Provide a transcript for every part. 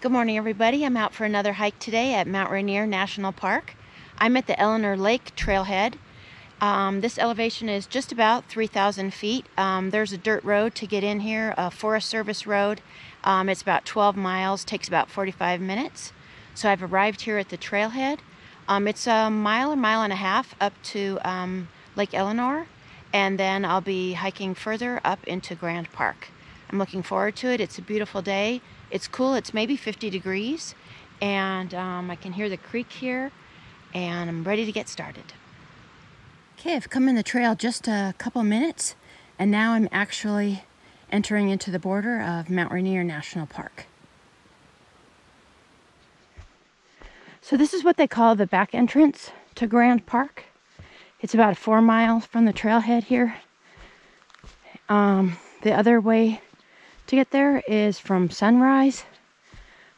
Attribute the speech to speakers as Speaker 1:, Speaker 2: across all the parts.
Speaker 1: Good morning, everybody. I'm out for another hike today at Mount Rainier National Park. I'm at the Eleanor Lake trailhead. This elevation is just about 3,000 feet. There's a dirt road to get in here, a Forest Service road. It's about 12 miles, takes about 45 minutes. So I've arrived here at the trailhead. It's a mile and a half up to Lake Eleanor, and then I'll be hiking further up into Grand Park. I'm looking forward to it. It's a beautiful day. It's cool. It's maybe 50 degrees, and I can hear the creek here, and I'm ready to get started. Okay, I've come in the trail just a couple minutes, and now I'm actually entering into the border of Mount Rainier National Park. So this is what they call the back entrance to Grand Park. It's about 4 miles from the trailhead here. The other way to get there is from Sunrise.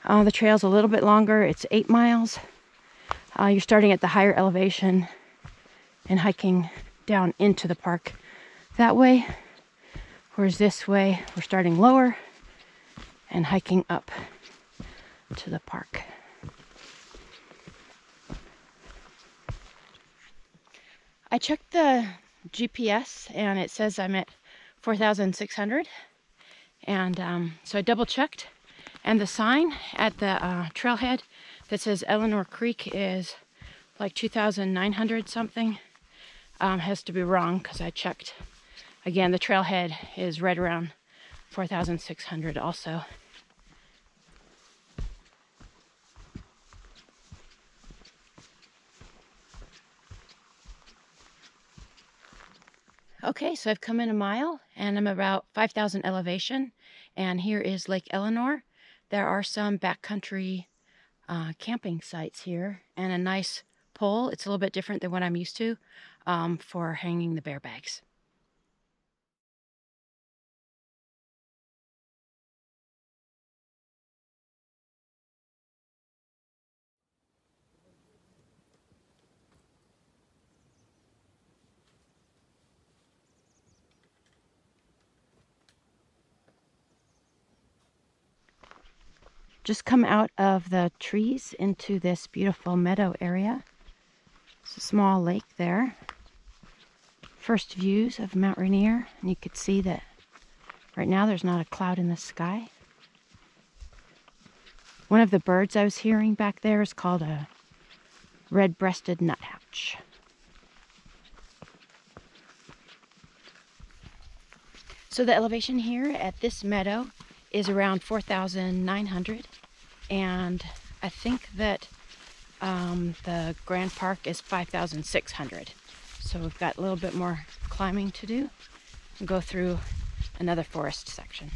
Speaker 1: The trail's a little bit longer. It's 8 miles. You're starting at the higher elevation and hiking down into the park that way. Whereas this way, we're starting lower and hiking up to the park. I checked the GPS and it says I'm at 4,600. And so I double checked, and the sign at the trailhead that says Eleanor Creek is like 2,900 something has to be wrong, because I checked. Again, the trailhead is right around 4,600 also. Okay, so I've come in a mile and I'm about 5,000 elevation, and here is Lake Eleanor. There are some backcountry camping sites here and a nice pole. It's a little bit different than what I'm used to for hanging the bear bags. Just come out of the trees into this beautiful meadow area. It's a small lake there. First views of Mount Rainier, and you could see that right now there's not a cloud in the sky. One of the birds I was hearing back there is called a red-breasted nuthatch. So the elevation here at this meadow is around 4,900, and I think that the Grand Park is 5,600. So we've got a little bit more climbing to do and go through another forest section.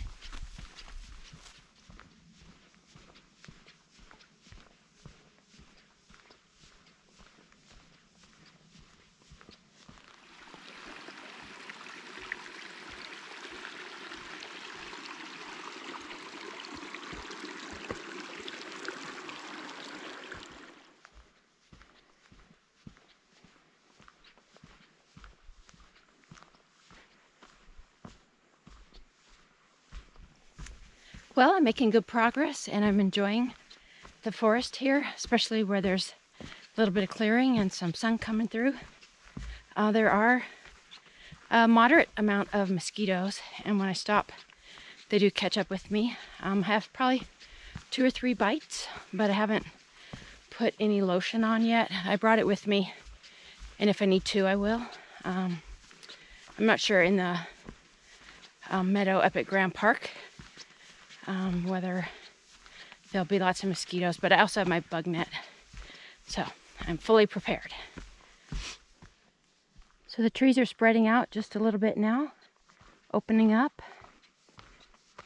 Speaker 1: Well, I'm making good progress and I'm enjoying the forest here, especially where there's a little bit of clearing and some sun coming through. There are a moderate amount of mosquitoes, and when I stop, they do catch up with me. I have probably 2 or 3 bites, but I haven't put any lotion on yet. I brought it with me, and if I need to, I will. I'm not sure in the meadow up at Grand Park whether there'll be lots of mosquitoes, but I also have my bug net, so I'm fully prepared. So the trees are spreading out just a little bit now, opening up,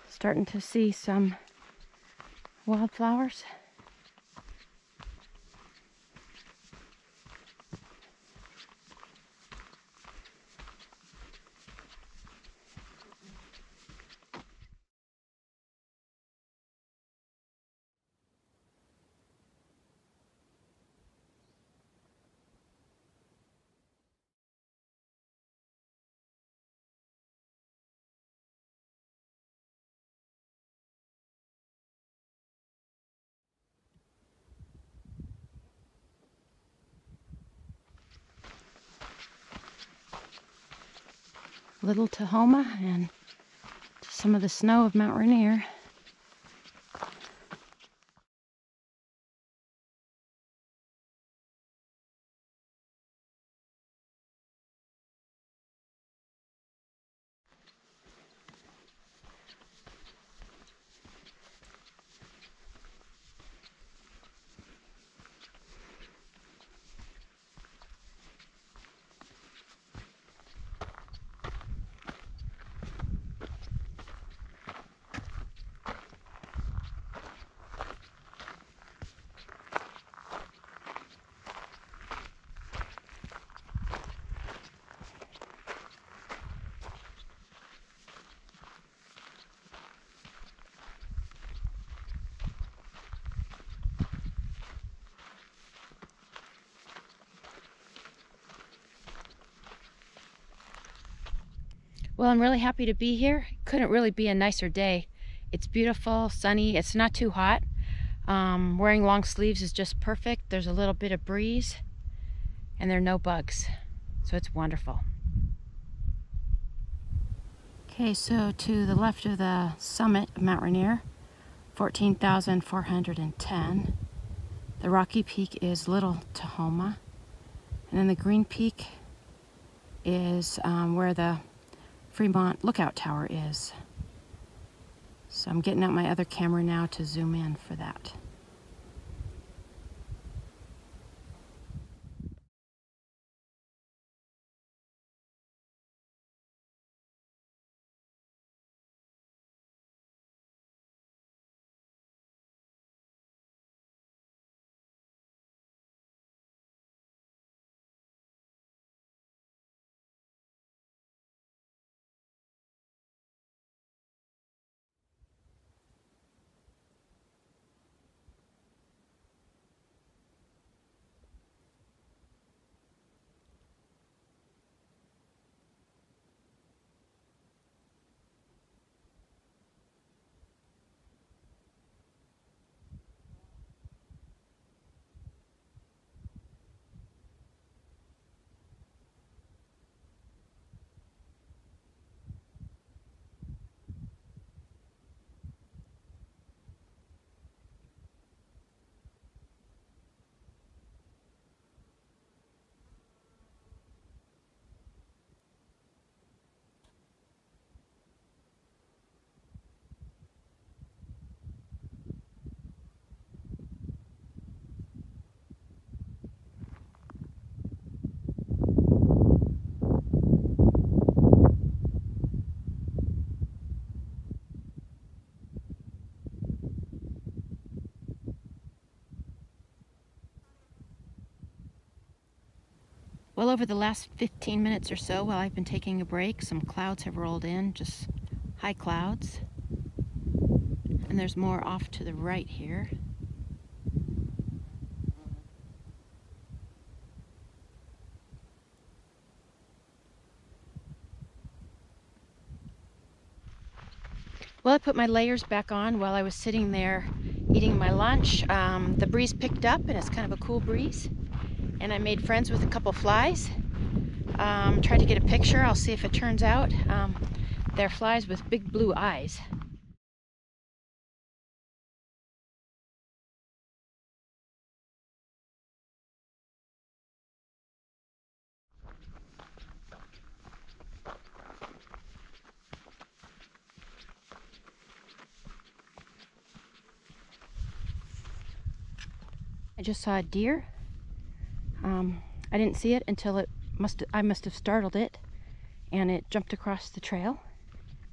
Speaker 1: starting to see some wildflowers. little Tahoma and some of the snow of Mount Rainier. Well, I'm really happy to be here. Couldn't really be a nicer day. It's beautiful, sunny, it's not too hot. Wearing long sleeves is just perfect. There's a little bit of breeze and there are no bugs, so it's wonderful. Okay, so to the left of the summit of Mount Rainier, 14,410. The rocky peak is Little Tahoma, and then the green peak is where the Fremont Lookout Tower is. So I'm getting out my other camera now to zoom in for that. Well, over the last 15 minutes or so, while I've been taking a break, some clouds have rolled in, just high clouds. And there's more off to the right here. Well, I put my layers back on while I was sitting there eating my lunch. The breeze picked up and it's kind of a cool breeze. And I made friends with a couple flies. Tried to get a picture. I'll see if it turns out. They're flies with big blue eyes. I just saw a deer. I didn't see it until I must have startled it, and it jumped across the trail,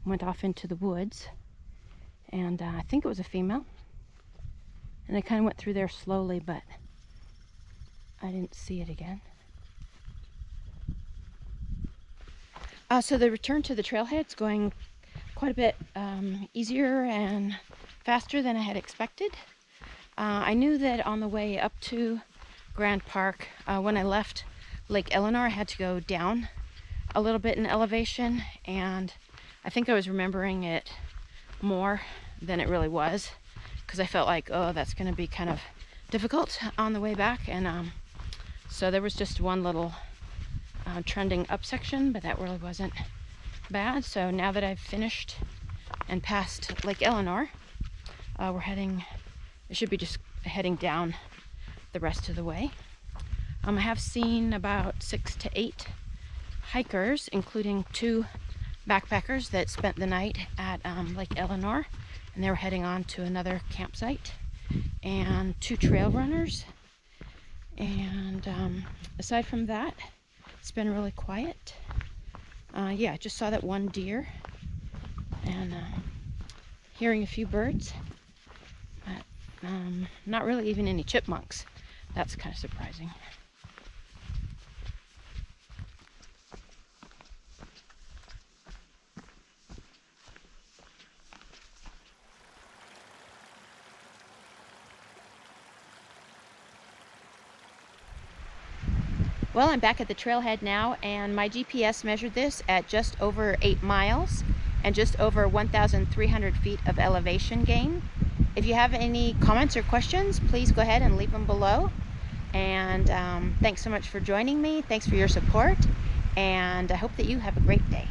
Speaker 1: went off into the woods, and I think it was a female. And I kind of went through there slowly, but I didn't see it again. So the return to the trailhead's going quite a bit easier and faster than I had expected. I knew that on the way up to Grand Park, when I left Lake Eleanor, I had to go down a little bit in elevation, and I think I was remembering it more than it really was, because I felt like, oh, that's going to be kind of difficult on the way back. And so there was just one little trending up section, but that really wasn't bad. So now that I've finished and passed Lake Eleanor, we're heading, it should be just heading down the rest of the way. I have seen about 6 to 8 hikers, including 2 backpackers that spent the night at Lake Eleanor, and they were heading on to another campsite, and 2 trail runners. And aside from that, it's been really quiet. Yeah, I just saw that 1 deer and hearing a few birds, but not really even any chipmunks. That's kind of surprising. Well, I'm back at the trailhead now, and my GPS measured this at just over 8 miles and just over 1,300 feet of elevation gain. If you have any comments or questions, please go ahead and leave them below. And thanks so much for joining me. Thanks for your support, and I hope that you have a great day.